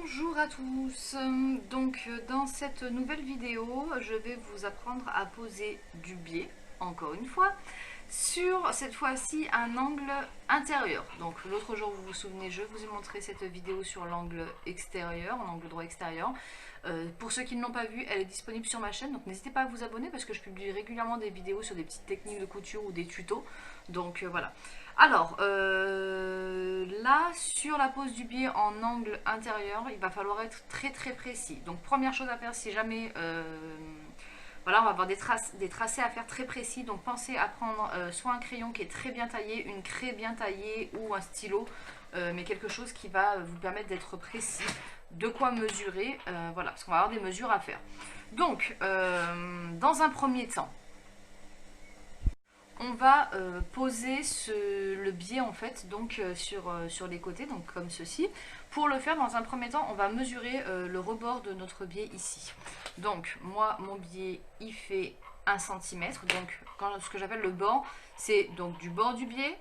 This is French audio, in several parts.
Bonjour à tous, donc dans cette nouvelle vidéo je vais vous apprendre à poser du biais, encore une fois, sur cette fois-ci un angle intérieur. Donc l'autre jour vous vous souvenez, je vous ai montré cette vidéo sur l'angle extérieur, en angle droit extérieur. Pour ceux qui ne l'ont pas vue, elle est disponible sur ma chaîne, donc n'hésitez pas à vous abonner parce que je publie régulièrement des vidéos sur des petites techniques de couture ou des tutos. Donc voilà. Alors, là, sur la pose du biais en angle intérieur, il va falloir être très très précis. Donc, première chose à faire, si jamais, voilà, on va avoir des tracés à faire très précis. Donc, pensez à prendre soit un crayon qui est très bien taillé, une craie bien taillée ou un stylo, mais quelque chose qui va vous permettre d'être précis, de quoi mesurer, voilà, parce qu'on va avoir des mesures à faire. Donc, dans un premier temps, on va poser le biais en fait donc sur les côtés, donc comme ceci. Pour le faire, dans un premier temps, on va mesurer le rebord de notre biais ici. Donc moi, mon biais il fait 1 cm. Donc ce que j'appelle le bord, c'est donc du bord du biais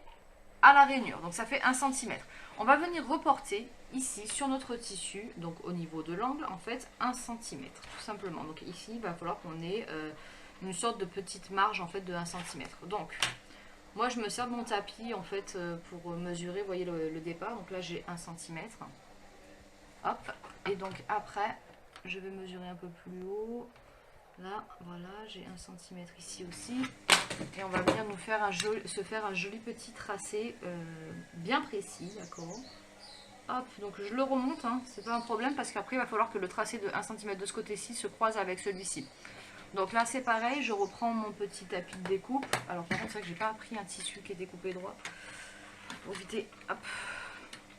à la rainure. Donc ça fait 1 cm. On va venir reporter ici sur notre tissu, donc au niveau de l'angle, en fait 1 cm tout simplement. Donc ici, il va falloir qu'on ait une sorte de petite marge en fait de 1 cm. Donc moi je me sers de mon tapis en fait pour mesurer, vous voyez le départ. Donc là j'ai 1 cm. Hop. Et donc après je vais mesurer un peu plus haut. Là voilà, j'ai 1 cm ici aussi. Et on va venir nous faire se faire un joli petit tracé bien précis, d'accord. Hop, donc je le remonte, hein, c'est pas un problème parce qu'après il va falloir que le tracé de 1 cm de ce côté-ci se croise avec celui-ci. Donc là c'est pareil, je reprends mon petit tapis de découpe. Alors par contre c'est vrai que j'ai pas pris un tissu qui est découpé droit. Pour éviter, hop,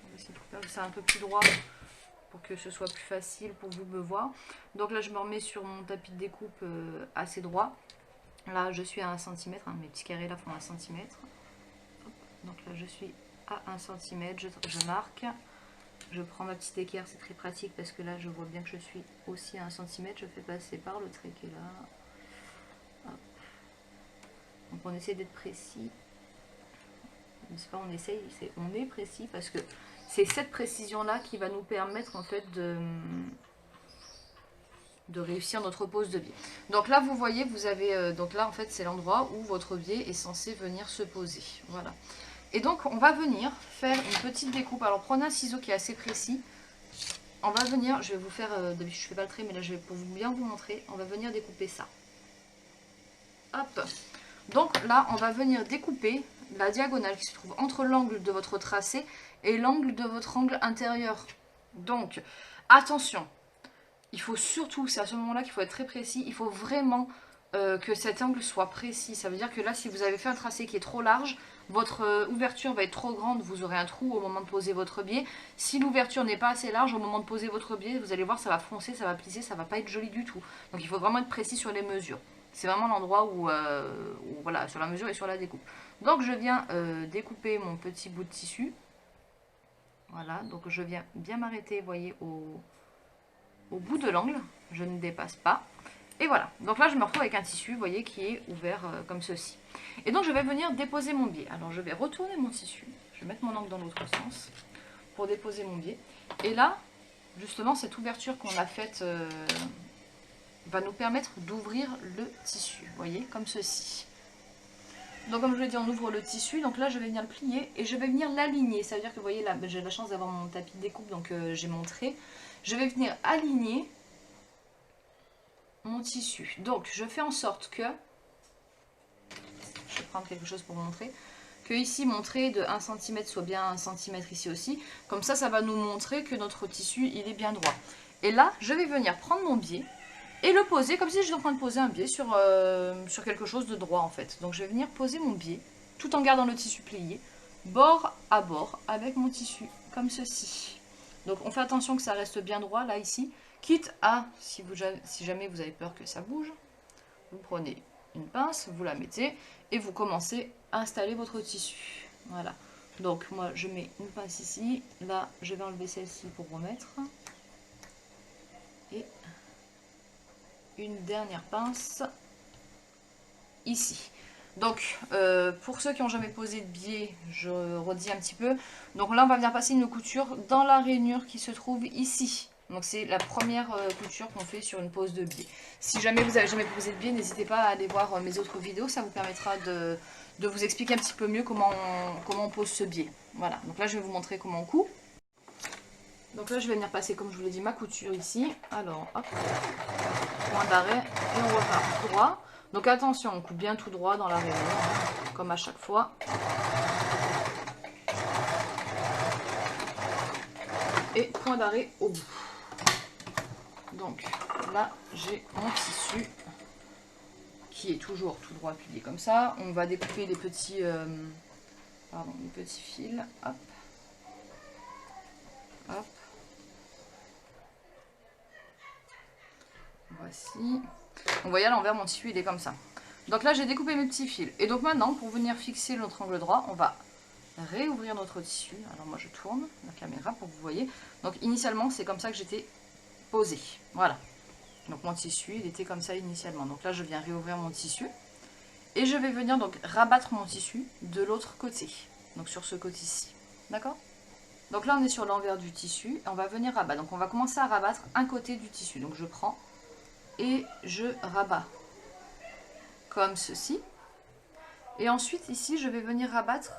on va essayer de faire ça un peu plus droit pour que ce soit plus facile pour vous me voir. Donc là je me remets sur mon tapis de découpe assez droit. Là je suis à 1 cm, hein, mes petits carrés là font 1 cm. Donc là je suis à 1 cm, je marque. Je prends ma petite équerre, c'est très pratique parce que là je vois bien que je suis aussi à 1 cm. Je fais passer par le trait qui est là. Hop. Donc on essaie d'être précis. C'est pas on essaye, on est précis parce que c'est cette précision là qui va nous permettre en fait de réussir notre pose de biais. Donc là vous voyez, vous avez donc là en fait c'est l'endroit où votre biais est censé venir se poser. Voilà. Et donc on va venir faire une petite découpe. Alors prenez un ciseau qui est assez précis. On va venir, je vais vous faire, d'habitude je fais pas le trait, mais là je vais pour bien vous montrer, on va venir découper ça. Hop. Donc là on va venir découper la diagonale qui se trouve entre l'angle de votre tracé et l'angle de votre angle intérieur. Donc attention, il faut surtout, c'est à ce moment-là qu'il faut être très précis, il faut vraiment que cet angle soit précis. Ça veut dire que là, si vous avez fait un tracé qui est trop large, votre ouverture va être trop grande, vous aurez un trou au moment de poser votre biais. Si l'ouverture n'est pas assez large au moment de poser votre biais, vous allez voir, ça va foncer, ça va plisser, ça va pas être joli du tout. Donc il faut vraiment être précis sur les mesures. C'est vraiment l'endroit où, voilà, sur la mesure et sur la découpe. Donc je viens découper mon petit bout de tissu. Voilà, donc je viens bien m'arrêter, vous voyez, au bout de l'angle, je ne dépasse pas. Et voilà, donc là je me retrouve avec un tissu, vous voyez, qui est ouvert comme ceci. Et donc je vais venir déposer mon biais. Alors je vais retourner mon tissu, je vais mettre mon angle dans l'autre sens pour déposer mon biais. Et là, justement, cette ouverture qu'on a faite va nous permettre d'ouvrir le tissu, vous voyez, comme ceci. Donc comme je l'ai dit, on ouvre le tissu, donc là je vais venir le plier et je vais venir l'aligner. Ça veut dire que vous voyez là, j'ai la chance d'avoir mon tapis de découpe, donc j'ai montré. Je vais venir aligner mon tissu. Donc je fais en sorte que, je vais prendre quelque chose pour vous montrer, que ici mon trait de 1 cm soit bien 1 cm ici aussi. Comme ça va nous montrer que notre tissu il est bien droit. Et là je vais venir prendre mon biais et le poser comme si j'étais en train de poser un biais sur quelque chose de droit en fait. Donc je vais venir poser mon biais tout en gardant le tissu plié, bord à bord avec mon tissu, comme ceci. Donc on fait attention que ça reste bien droit là ici, quitte à, si jamais vous avez peur que ça bouge, vous prenez une pince, vous la mettez et vous commencez à installer votre tissu. Voilà. Donc moi je mets une pince ici, là je vais enlever celle-ci pour remettre. Et une dernière pince ici. Donc pour ceux qui n'ont jamais posé de biais, je redis un petit peu. Donc là on va venir passer une couture dans la rainure qui se trouve ici. Donc c'est la première couture qu'on fait sur une pose de biais. Si jamais vous n'avez jamais posé de biais, n'hésitez pas à aller voir mes autres vidéos, ça vous permettra de vous expliquer un petit peu mieux comment on pose ce biais. Voilà, donc là je vais vous montrer comment on coud. Donc là je vais venir passer, comme je vous l'ai dit, ma couture ici. Alors hop, point d'arrêt et on repart droit. Donc attention, on coupe bien tout droit dans la rainure, hein, comme à chaque fois. Et point d'arrêt au bout. Donc là j'ai mon tissu qui est toujours tout droit plié comme ça. On va découper des petits, des petits fils. Hop. Hop. Voici. Vous voyez à l'envers, mon tissu il est comme ça. Donc là j'ai découpé mes petits fils. Et donc maintenant pour venir fixer notre angle droit, on va réouvrir notre tissu. Alors moi je tourne la caméra pour que vous voyez. Donc initialement c'est comme ça que j'étais posée. Voilà. Donc mon tissu il était comme ça initialement. Donc là je viens réouvrir mon tissu. Et je vais venir donc rabattre mon tissu de l'autre côté. Donc sur ce côté-ci. D'accord? Donc là on est sur l'envers du tissu. Et on va venir rabattre. Donc on va commencer à rabattre un côté du tissu. Donc je prends et je rabats. Comme ceci. Et ensuite ici je vais venir rabattre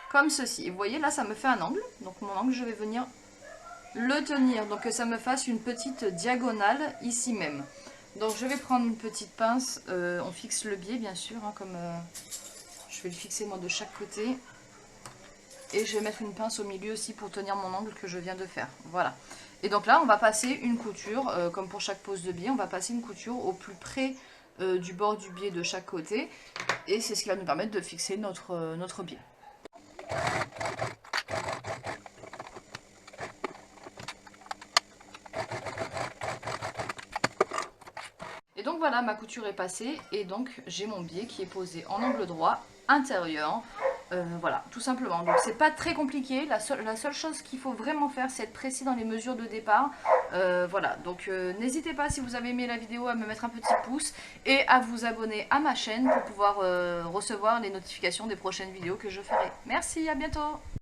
comme ceci. Et vous voyez là ça me fait un angle. Donc mon angle je vais venir le tenir. Donc que ça me fasse une petite diagonale ici même. Donc je vais prendre une petite pince. On fixe le biais bien sûr. Hein, comme je vais le fixer moi de chaque côté. Et je vais mettre une pince au milieu aussi pour tenir mon angle que je viens de faire. Voilà. Et donc là on va passer une couture. Comme pour chaque pose de biais. On va passer une couture au plus près du bord du biais de chaque côté. Et c'est ce qui va nous permettre de fixer notre biais. Et donc voilà, ma couture est passée et donc j'ai mon biais qui est posé en angle droit intérieur. Voilà, tout simplement. Donc c'est pas très compliqué. La seule chose qu'il faut vraiment faire, c'est être précis dans les mesures de départ. Voilà, donc n'hésitez pas si vous avez aimé la vidéo à me mettre un petit pouce et à vous abonner à ma chaîne pour pouvoir recevoir les notifications des prochaines vidéos que je ferai. Merci, à bientôt!